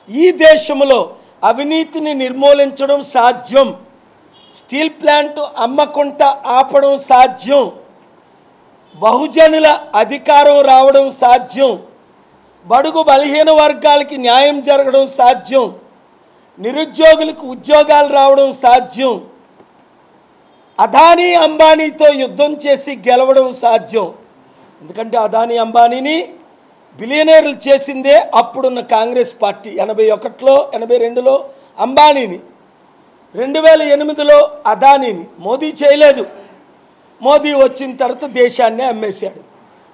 ఈ దేశంలో అవినీతిని నిర్మూలించడం సాధ్యం, స్టీల్ ప్లాంట్ అమ్మకుండా ఆపడం సాధ్యం, బహుజనుల అధికారం రావడం సాధ్యం, బడుగు బలహీన వర్గాలకి న్యాయం జరగడం సాధ్యం, నిరుద్యోగులకు ఉద్యోగాలు రావడం సాధ్యం, అదానీ అంబానీతో యుద్ధం చేసి గెలవడం సాధ్యం. ఎందుకంటే అదానీ అంబానీని బిలియనీర్లు చేసిందే అప్పుడున్న కాంగ్రెస్ పార్టీ. 81లో 82లో అంబానీని, 2008లో అదానీని. మోదీ చేయలేదు. మోదీ వచ్చిన తర్వాత దేశాన్ని అమ్మేశాడు,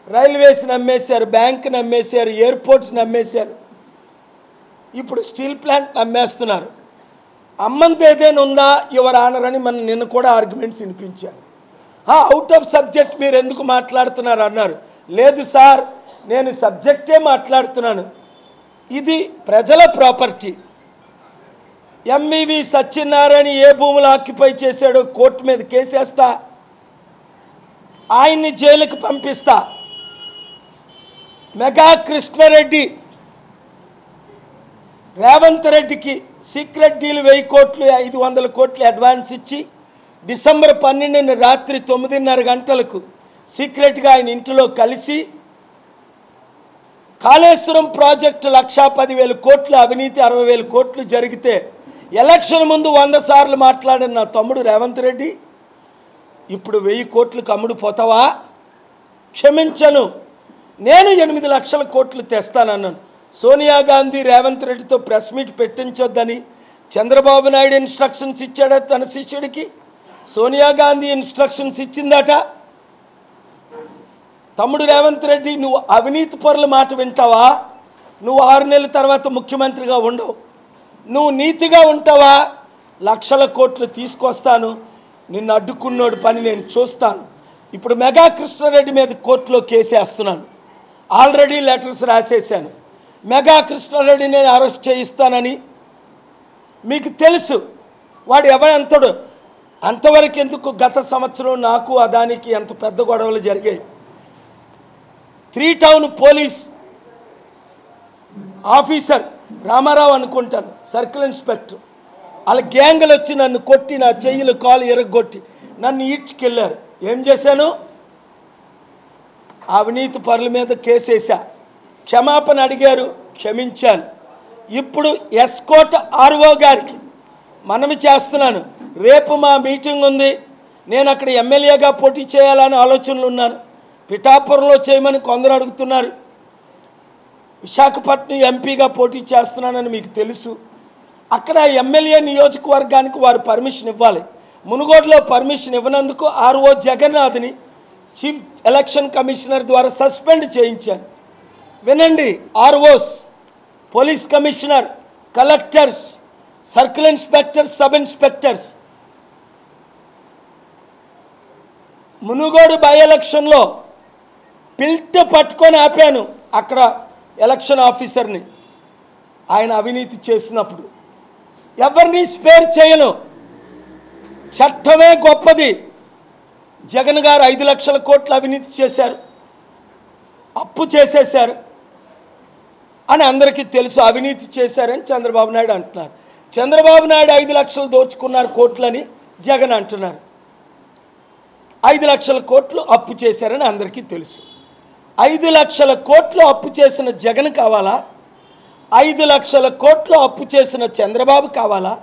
రైల్వేస్ని అమ్మేశారు, బ్యాంకుని అమ్మేశారు, ఎయిర్పోర్ట్స్ని అమ్మేశారు, ఇప్పుడు స్టీల్ ప్లాంట్ని అమ్మేస్తున్నారు. అమ్మంత ఏదైనా ఉందా యువర్ ఆనర్ అని మన నిన్న కూడా ఆర్గ్యుమెంట్స్ వినిపించారు. అవుట్ ఆఫ్ సబ్జెక్ట్ మీరు ఎందుకు మాట్లాడుతున్నారు అన్నారు. లేదు సార్, నేను సబ్జెక్టే మాట్లాడుతున్నాను. ఇది ప్రజల ప్రాపర్టీ. ఎంవివి సత్యనారాయణ ఏ భూములు ఆక్యుపై చేశాడో కోర్టు మీద కేసేస్తా, ఆయన్ని జైలుకు పంపిస్తా. మెగా కృష్ణారెడ్డి రేవంత్ రెడ్డికి సీక్రెట్ డీల్ 1000 కోట్లు 500 కోట్లు అడ్వాన్స్ ఇచ్చి డిసెంబర్ 12 రాత్రి 9:30 గంటలకు సీక్రెట్గా ఆయన ఇంటిలో కలిసి కాళేశ్వరం ప్రాజెక్టు 1,10,000 కోట్లు అవినీతి 60,000 కోట్లు జరిగితే ఎలక్షన్ ముందు 100 సార్లు మాట్లాడిన నా తమ్ముడు రేవంత్ రెడ్డి ఇప్పుడు 1000 కోట్లకు అమ్ముడు పోతావా? క్షమించను, నేను 8 లక్షల కోట్లు తెస్తానన్నాను. సోనియా గాంధీ రేవంత్ రెడ్డితో ప్రెస్ మీట్ పెట్టించొద్దని చంద్రబాబు నాయుడు ఇన్స్ట్రక్షన్స్ ఇచ్చాడ తన శిష్యుడికి. సోనియా గాంధీ ఇన్స్ట్రక్షన్స్ ఇచ్చిందట. తమ్ముడు రేవంత్ రెడ్డి, నువ్వు అవినీతి పరుల మాట వింటావా? నువ్వు 6 నెలల తర్వాత ముఖ్యమంత్రిగా ఉండవు. నువ్వు నీతిగా ఉంటావా? లక్షల కోట్లు తీసుకొస్తాను, నిన్ను అడ్డుకున్నోడు పని నేను చూస్తాను. ఇప్పుడు మెగా కృష్ణారెడ్డి మీద కోర్టులో కేసేస్తున్నాను. ఆల్రెడీ లెటర్స్ రాసేసాను. మెగా కృష్ణారెడ్డి నేను అరెస్ట్ చేయిస్తానని మీకు తెలుసు. వాడు ఎవరంతడు అంతవరకు ఎందుకు? గత సంవత్సరం నాకు అదానికి ఎంత పెద్ద గొడవలు జరిగాయి. 3 టౌన్ పోలీస్ ఆఫీసర్ రామారావు అనుకుంటాను, సర్కిల్ ఇన్స్పెక్టర్, వాళ్ళ గ్యాంగులు వచ్చి నన్ను కొట్టి నా చెయ్యిలు కాలు ఎరగొట్టి నన్ను ఈడ్చుకెళ్ళారు. ఏం చేశాను? అవినీతి పరుల మీద కేసేసా. క్షమాపణ అడిగారు, క్షమించాను. ఇప్పుడు ఎస్కోట్ ఆర్ఓ గారికి మనవి చేస్తున్నాను. రేపు మా మీటింగ్ ఉంది, నేను అక్కడ ఎమ్మెల్యేగా పోటీ చేయాలని ఆలోచనలు ఉన్నాను. పిఠాపురంలో చేయమని కొందరు అడుగుతున్నారు. విశాఖపట్నం ఎంపీగా పోటీ చేస్తున్నానని మీకు తెలుసు. అక్కడ ఎమ్మెల్యే నియోజకవర్గానికి వారు పర్మిషన్ ఇవ్వాలి. మునుగోడులో పర్మిషన్ ఇవ్వనందుకు ఆర్ఓ జగన్నాథ్ని చీఫ్ ఎలక్షన్ కమిషనర్ ద్వారా సస్పెండ్ చేయించాను. వినండి, ROs, police commissioner, collectors, circle inspectors, sub inspectors Munugode by ఎలక్షన్లో పిల్ట్ పట్టుకొని ఆపాను అక్కడ ఎలక్షన్ ఆఫీసర్ని. ఆయన అవినీతి చేసినప్పుడు ఎవరిని స్పేర్ చేయను. చట్టమే గొప్పది. జగన్ గారు 5 లక్షల కోట్లు అవినీతి చేశారు, అప్పు చేసేశారు అని అందరికీ తెలుసు. అవినీతి చేశారని చంద్రబాబు నాయుడు అంటున్నారు. చంద్రబాబు నాయుడు 5 లక్షలు దోచుకున్నారు కోట్లని జగన్ అంటున్నారు. 5 లక్షల కోట్లు అప్పు చేశారని అందరికీ తెలుసు. 5 లక్షల కోట్లు అప్పు చేసిన జగన్ కావాలా? 5 లక్షల కోట్లు అప్పు చేసిన చంద్రబాబు కావాలా?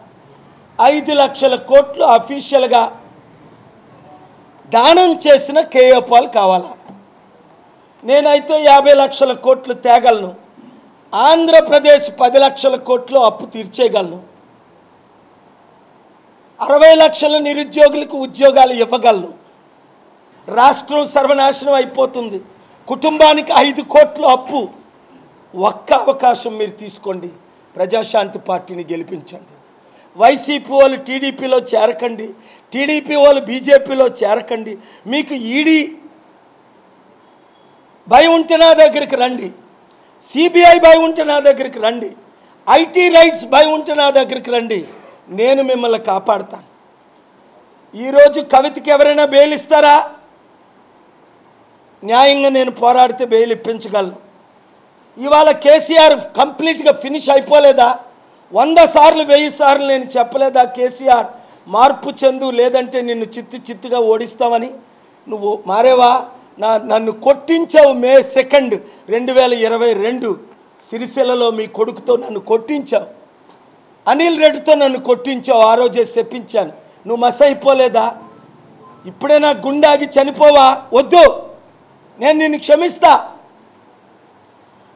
5 లక్షల కోట్లు అఫీషియల్గా దానం చేసిన కేఏ పాల్ కావాలా? నేనైతే 50 లక్షల కోట్లు తేగలను. ఆంధ్రప్రదేశ్ 10 లక్షల కోట్లు అప్పు తీర్చేయగలను. 60 లక్షల నిరుద్యోగులకు ఉద్యోగాలు ఇవ్వగలను. రాష్ట్రం సర్వనాశనం అయిపోతుంది. కుటుంబానికి 5 కోట్ల అప్పు. ఒక్క అవకాశం మీరు తీసుకోండి, ప్రజాశాంతి పార్టీని గెలిపించండి. వైసీపీ వాళ్ళు టీడీపీలో చేరకండి, టీడీపీ వాళ్ళు బీజేపీలో చేరకండి. మీకు ఈడీ భయం ఉంటే నా దగ్గరికి రండి, సిబిఐ భయం ఉంటే నా దగ్గరికి రండి, ఐటీ రైట్స్ భయం ఉంటే నా దగ్గరికి రండి. నేను మిమ్మల్ని కాపాడుతాను. ఈరోజు కవితకి ఎవరైనా బెయిల్ ఇస్తారా? న్యాయంగా నేను పోరాడితే బెయిల్ ఇప్పించగలను. ఇవాళ కేసీఆర్ కంప్లీట్గా ఫినిష్ అయిపోలేదా? 100 సార్లు 1000 సార్లు నేను చెప్పలేదా కేసీఆర్ మార్పు చెందు, లేదంటే నిన్ను చిత్తుగా ఓడిస్తామని? నువ్వు మారేవా? నన్ను కొట్టించావు. మే 2, 2022 సిరిసిల్లలో మీ కొడుకుతో నన్ను కొట్టించావు. అనిల్ రెడ్డితో నన్ను కొట్టించావు. ఆ రోజే చెప్పించాను. నువ్వు మస్ అయిపోలేదా? ఇప్పుడే నా గుండాగి చనిపోవా? వద్దు, నేను నిన్ను క్షమిస్తా.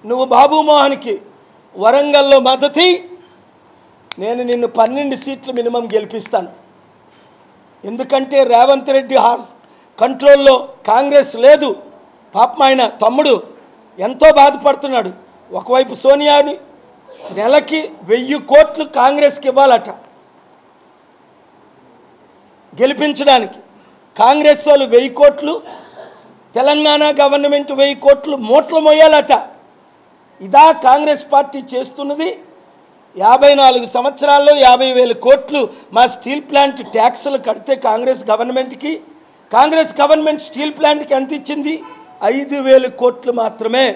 నువ్వు బాబు మోహన్కి వరంగల్లో మద్దతు, నేను నిన్ను 12 సీట్లు మినిమం గెలిపిస్తాను. ఎందుకంటే రేవంత్ రెడ్డి కంట్రోల్లో కాంగ్రెస్ లేదు. పాపం ఆయన తమ్ముడు ఎంతో బాధపడుతున్నాడు. ఒకవైపు సోనియాని నెలకి 1000 కోట్లు కాంగ్రెస్కి ఇవ్వాలట గెలిపించడానికి. కాంగ్రెస్ వాళ్ళు 1000 కోట్లు, తెలంగాణ గవర్నమెంట్ 1000 కోట్లు మూటలు మోయాలట. ఇదా కాంగ్రెస్ పార్టీ చేస్తున్నది? 54 సంవత్సరాల్లో 50,000 కోట్లు మా స్టీల్ ప్లాంట్ ట్యాక్సులు కడితే కాంగ్రెస్ గవర్నమెంట్ స్టీల్ ప్లాంట్కి ఎంత ఇచ్చింది? 5,000 కోట్లు మాత్రమే.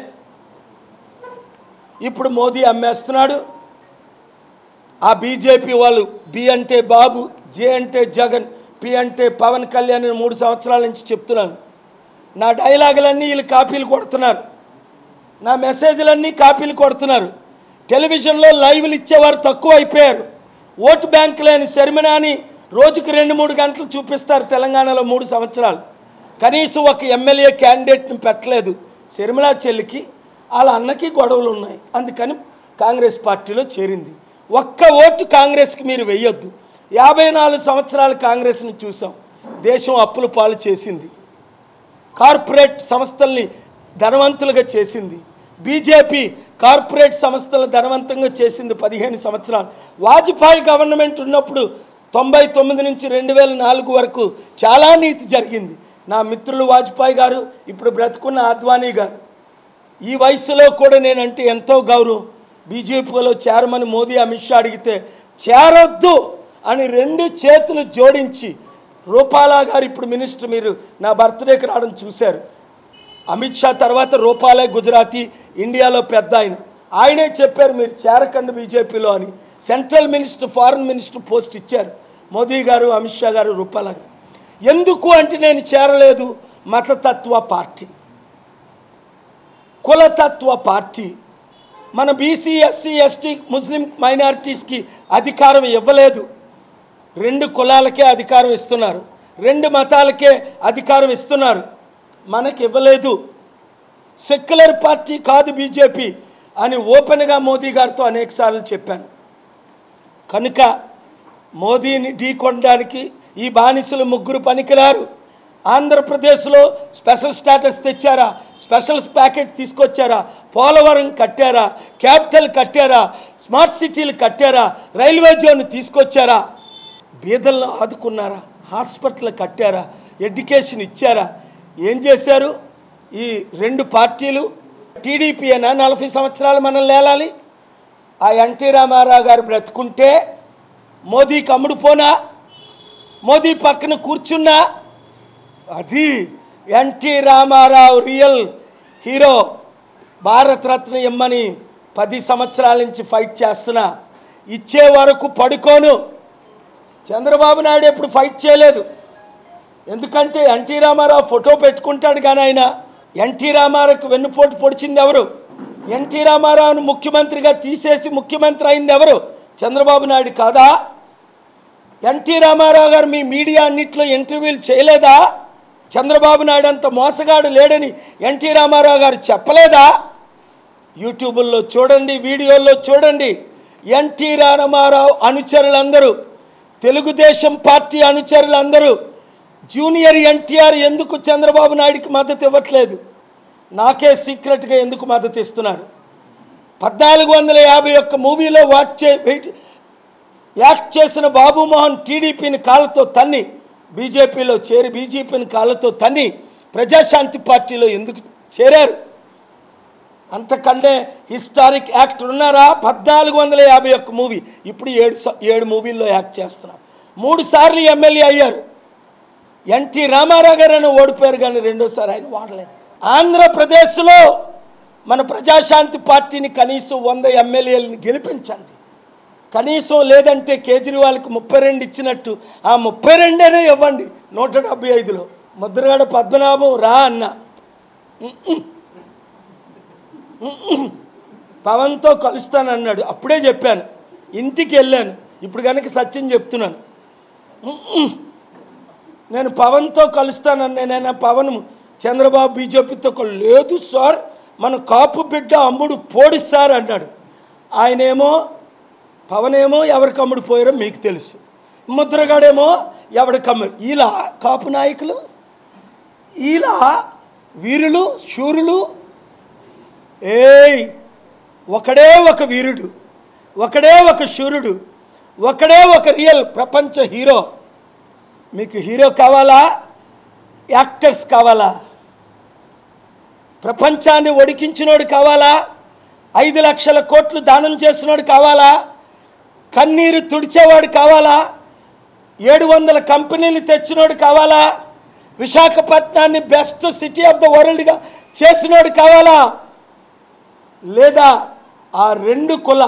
ఇప్పుడు మోదీ అమ్మేస్తున్నాడు. ఆ బీజేపీ వాళ్ళు బి అంటే బాబు, జే అంటే జగన్, పి అంటే పవన్ కళ్యాణ్ 3 సంవత్సరాల నుంచి చెప్తున్నాను. నా డైలాగులన్నీ వీళ్ళు కాపీలు కొడుతున్నారు, నా మెసేజ్లన్నీ కాపీలు కొడుతున్నారు. టెలివిజన్లో లైవ్లు ఇచ్చేవారు తక్కువ అయిపోయారు. ఓటు బ్యాంకు లేని శర్మినాని రోజుకు 2-3 గంటలు చూపిస్తారు తెలంగాణలో 3 సంవత్సరాలు. కనీసం ఒక ఎమ్మెల్యే క్యాండిడేట్ని పెట్టలేదు. శర్మిలా చెల్లికి వాళ్ళ అన్నకి గొడవలు ఉన్నాయి, అందుకని కాంగ్రెస్ పార్టీలో చేరింది. ఒక్క ఓటు కాంగ్రెస్కి మీరు వెయ్యొద్దు. 54 సంవత్సరాలు కాంగ్రెస్ని చూసాం. దేశం అప్పుల పాలు చేసింది, కార్పొరేట్ సంస్థల్ని ధనవంతులుగా చేసింది. బీజేపీ కార్పొరేట్ సంస్థలు ధనవంతంగా చేసింది 15 సంవత్సరాలు. వాజ్పేయి గవర్నమెంట్ ఉన్నప్పుడు 99 నుంచి 2004 వరకు చాలా నీతి జరిగింది. నా మిత్రులు వాజ్పేయి గారు, ఇప్పుడు బ్రతుకున్న అద్వానీ గారు, ఈ వయసులో కూడా నేనంటే ఎంతో గౌరవం. బీజేపీలో చేరమని మోదీ అమిత్ షా అడిగితే చేరొద్దు అని 2 చేతులు జోడించి, రూపాలా గారు ఇప్పుడు మినిస్టర్, మీరు నా బర్త్డేకి రావడం చూశారు. అమిత్ షా తర్వాత రూపాలే గుజరాతీ ఇండియాలో పెద్ద ఆయనే చెప్పారు మీరు చేరకండి బీజేపీలో అని. Central minister, foreign minister post ఇచ్చారు మోదీ గారు, అమిత్ షా గారు, రూపాలా గారు. ఎందుకు అంటే నేను చేరలేదు. మతతత్వ పార్టీ, కులతత్వ పార్టీ. మన బీసీ, ఎస్సీ, ఎస్టీ, ముస్లిం మైనారిటీస్కి అధికారం ఇవ్వలేదు. 2 కులాలకే అధికారం ఇస్తున్నారు, 2 మతాలకే అధికారం ఇస్తున్నారు, మనకి ఇవ్వలేదు. సెక్యులర్ పార్టీ కాదు బీజేపీ అని ఓపెన్గా మోదీ గారితో అనేకసార్లు చెప్పాను. కనుక మోదీని ఢీకొనడానికి ఈ బానిసలు 3 పనికిరారు. ఆంధ్రప్రదేశ్లో స్పెషల్ స్టేటస్ తెచ్చారా? స్పెషల్ ప్యాకేజ్ తీసుకొచ్చారా? పోలవరం కట్టారా? క్యాపిటల్ కట్టారా? స్మార్ట్ సిటీలు కట్టారా? రైల్వే జోన్ తీసుకొచ్చారా? బీదలను ఆదుకున్నారా? హాస్పిటల్ కట్టారా? ఎడ్యుకేషన్ ఇచ్చారా? ఏం చేశారు ఈ 2 పార్టీలు? టీడీపీ అయినా 40 సంవత్సరాలు మనం లేలాలి. ఆ ఎన్టీ రామారావు గారు బ్రతుకుంటే మోదీకి అమ్ముడుపోనా? మోదీ పక్కన కూర్చున్నా? అది ఎన్టీ రామారావు రియల్ హీరో. భారతరత్న ఇమ్మని 10 సంవత్సరాల నుంచి ఫైట్ చేస్తున్నా, ఇచ్చే వరకు పడుకోను. చంద్రబాబు నాయుడు ఎప్పుడు ఫైట్ చేయలేదు. ఎందుకంటే ఎన్టీ రామారావు ఫోటో పెట్టుకుంటాడు, కానీ ఆయన ఎన్టీ రామారావుకి వెన్నుపోటు పొడిచింది ఎవరు? ఎన్టీ రామారావును ముఖ్యమంత్రిగా తీసేసి ముఖ్యమంత్రి అయింది ఎవరు? చంద్రబాబు నాయుడు కాదా? ఎన్టీ రామారావు గారు మీ మీడియా అన్నింటిలో ఇంటర్వ్యూలు చేయలేదా? చంద్రబాబు నాయుడు అంత మోసగాడు లేడని ఎన్టీ రామారావు గారు చెప్పలేదా? యూట్యూబుల్లో చూడండి, వీడియోల్లో చూడండి. ఎన్టీ రామారావు అనుచరులందరూ, తెలుగుదేశం పార్టీ అనుచరులందరూ జూనియర్ ఎన్టీఆర్ ఎందుకు చంద్రబాబు నాయుడికి మద్దతు ఇవ్వట్లేదు? నాకే సీక్రెట్గా ఎందుకు మద్దతు ఇస్తున్నారు? 1451 మూవీలో యాక్ట్ చేసిన బాబు మోహన్ టీడీపీని కాళ్ళతో తన్ని బీజేపీలో చేరి, బీజేపీని కాళ్ళతో తన్ని ప్రజాశాంతి పార్టీలో ఎందుకు చేరారు? అంతకంటే హిస్టారిక్ యాక్టర్ ఉన్నారా? 1451 మూవీ, ఇప్పుడు 7 మూవీల్లో యాక్ట్ చేస్తున్నారు. 3 సార్లు ఎమ్మెల్యే అయ్యారు. ఎన్టీ రామారావు గారు ఓడిపోయారు, కానీ 2వ సారి ఆయన వాడలేదు. ఆంధ్రప్రదేశ్లో మన ప్రజాశాంతి పార్టీని కనీసం 100 ఎమ్మెల్యేలను గెలిపించండి. కనీసం లేదంటే కేజ్రీవాల్కి 32 ఇచ్చినట్టు ఆ 32 ఇవ్వండి. 175లో ముద్రగడ పద్మనాభం రా అన్న పవన్తో కలుస్తానన్నాడు. అప్పుడే చెప్పాను, ఇంటికి వెళ్ళాను. ఇప్పుడు కనుక సత్యం చెప్తున్నాను, నేను పవన్తో కలుస్తానన్నా. పవన్ చంద్రబాబు బీజేపీతో లేదు సార్, మన కాపు బిడ్డ అమ్ముడు పోడిస్తారు అన్నాడు. ఆయనేమో పవన్ ఏమో ఎవరికి అమ్ముడు పోయారో మీకు తెలుసు, ముద్రగాడేమో ఎవరికి అమ్ముడు. ఇలా కాపు నాయకులు, ఇలా వీరులు శూరులు. ఒకడే ఒక వీరుడు, ఒకడే ఒక శూరుడు, ఒకడే ఒక రియల్ ప్రపంచ హీరో. మీకు హీరో కావాలా, యాక్టర్స్ కావాలా? ప్రపంచాన్ని ఒడికించినోడు కావాలా? 5 లక్షల కోట్లు దానం చేసినోడు కావాలా? కన్నీరు తుడిచేవాడు కావాలా? 700 కంపెనీలు తెచ్చినోడు కావాలా? విశాఖపట్నాన్ని బెస్ట్ సిటీ ఆఫ్ ద వరల్డ్గా చేసినోడు కావాలా? లేదా ఆ 2 కుల,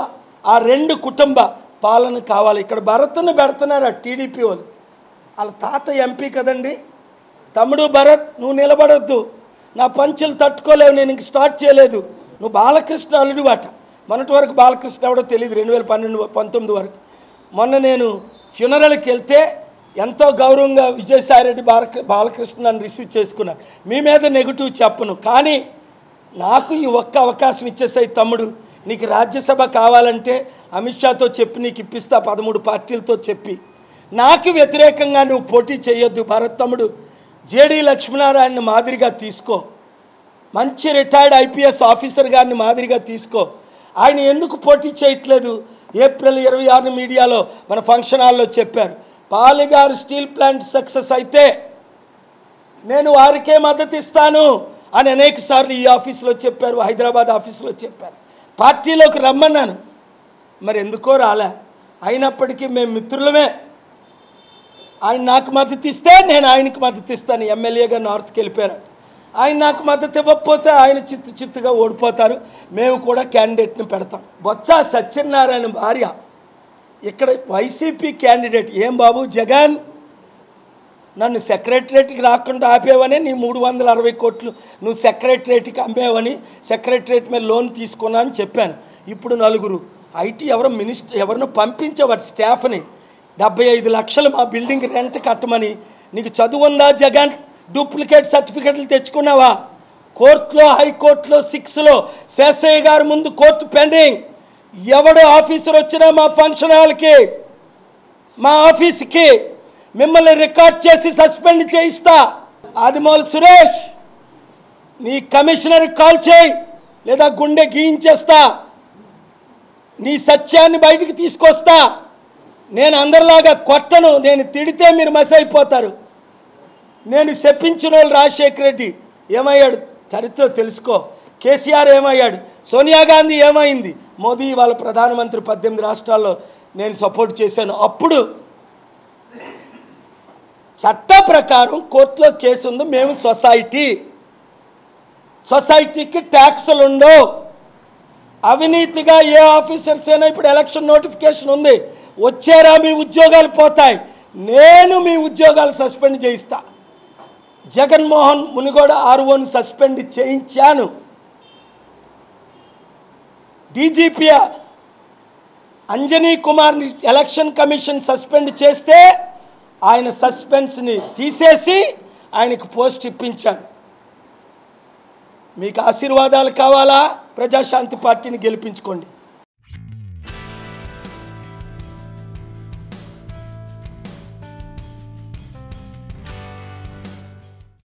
ఆ 2 కుటుంబ పాలన కావాలి? ఇక్కడ భరత్ను పెడుతున్నారు ఆ టీడీపీ వాళ్ళు. వాళ్ళ తాత ఎంపీ కదండి. తమ్ముడు భరత్, నువ్వు నిలబడొద్దు, నా పంచులు తట్టుకోలేవు, నేను ఇంక స్టార్ట్ చేయలేదు. నువ్వు బాలకృష్ణ అల్లుడు వాట. మొన్నటి వరకు బాలకృష్ణ ఎవడో తెలియదు, 2019 వరకు. మొన్న నేను ఫ్యూనరల్కి వెళ్తే ఎంతో గౌరవంగా విజయసాయిరెడ్డి బాలకృష్ణని రిసీవ్ చేసుకున్నాను. మీ మీద నెగిటివ్ చెప్పను, కానీ నాకు ఈ ఒక్క అవకాశం ఇచ్చేసాయి తమ్ముడు. నీకు రాజ్యసభ కావాలంటే అమిత్ షాతో చెప్పి నీకు ఇప్పిస్తా, 13 పార్టీలతో చెప్పి. నాకు వ్యతిరేకంగా నువ్వు పోటీ చేయొద్దు భరత్ తమ్ముడు. జేడీ లక్ష్మీనారాయణ మాదిరిగా తీసుకో, మంచి రిటైర్డ్ ఐపీఎస్ ఆఫీసర్ గారిని మాదిరిగా తీసుకో. ఆయన ఎందుకు పోటీ చేయట్లేదు? ఏప్రిల్ 26 మీడియాలో మన ఫంక్షన్ హాల్లో చెప్పారు, పాలిగారు స్టీల్ ప్లాంట్ సక్సెస్ అయితే నేను వారికే మద్దతు ఇస్తాను అని అనేక సార్లు ఈ ఆఫీసులో చెప్పారు, హైదరాబాద్ ఆఫీసులో చెప్పారు. పార్టీలోకి రమ్మన్నాను, మరి ఎందుకో రాలే. అయినప్పటికీ మేము మిత్రులమే. ఆయన నాకు మద్దతు ఇస్తే నేను ఆయనకి మద్దతు ఇస్తాను. ఎమ్మెల్యేగా నార్త్కి వెళ్ళిపోయారు. ఆయన నాకు మద్దతు ఇవ్వకపోతే ఆయన చిత్తుగా ఓడిపోతారు. మేము కూడా క్యాండిడేట్ని పెడతాం. బొత్స సత్యనారాయణ భార్య ఇక్కడ వైసీపీ క్యాండిడేట్. ఏం బాబు జగన్, నన్ను సెక్రటరేట్కి రాకుండా ఆపేవని నీ 360 కోట్లు నువ్వు సెక్రటరేట్కి అమ్మేవని, సెక్రటరేట్ మీద లోన్ తీసుకున్నా అని చెప్పాను. ఇప్పుడు 4 ఐటీ ఎవరినో పంపించేవాడు స్టాఫ్ని 75 లక్షలు మా బిల్డింగ్ రెంట్ కట్టమని. నీకు చదువు ఉందా జగన్? డూప్లికేట్ సర్టిఫికెట్లు తెచ్చుకున్నావా? కోర్టులో, హైకోర్టులో, 6లో శేషయ్య గారి ముందు కోర్టు పెండింగ్. ఎవడు ఆఫీసర్ వచ్చినా మా ఫంక్షన్ హాల్కి, మా ఆఫీస్కి మిమ్మల్ని రికార్డ్ చేసి సస్పెండ్ చేయిస్తా. ఆదిమూల సురేష్, నీ కమిషనర్కి కాల్ చేయి, లేదా గుండె గీయించేస్తా. నీ సత్యాన్ని బయటికి తీసుకొస్తా. నేను అందరిలాగా కొట్టను. నేను తిడితే మీరు మసి అయిపోతారు. నేను చెప్పించిన వాళ్ళు రాజశేఖర రెడ్డి ఏమయ్యాడు చరిత్ర తెలుసుకో. కేసీఆర్ ఏమయ్యాడు, సోనియా గాంధీ ఏమైంది, మోదీ వాళ్ళ ప్రధానమంత్రి 18 రాష్ట్రాల్లో నేను సపోర్ట్ చేశాను. అప్పుడు చట్ట ప్రకారం కోర్టులో కేసు ఉంది. మేము సొసైటీకి ట్యాక్సులు ఉండవు. అవినీతిగా ఏ ఆఫీసర్స్ అయినా ఇప్పుడు ఎలక్షన్ నోటిఫికేషన్ ఉంది, వచ్చారా మీ ఉద్యోగాలు పోతాయి. నేను మీ ఉద్యోగాలు సస్పెండ్ చేయిస్తా. జగన్మోహన్ మునిగోడ ఆర్ఓని సస్పెండ్ చేయించాను. డీజీపీ అంజనీ కుమార్ని ఎలక్షన్ కమిషన్ సస్పెండ్ చేస్తే ఆయన సస్పెన్స్ని తీసేసి ఆయనకు పోస్ట్ ఇప్పించాను. మీకు ఆశీర్వాదాలు కావాలా? ప్రజాశాంతి పార్టీని గెలిపించుకోండి.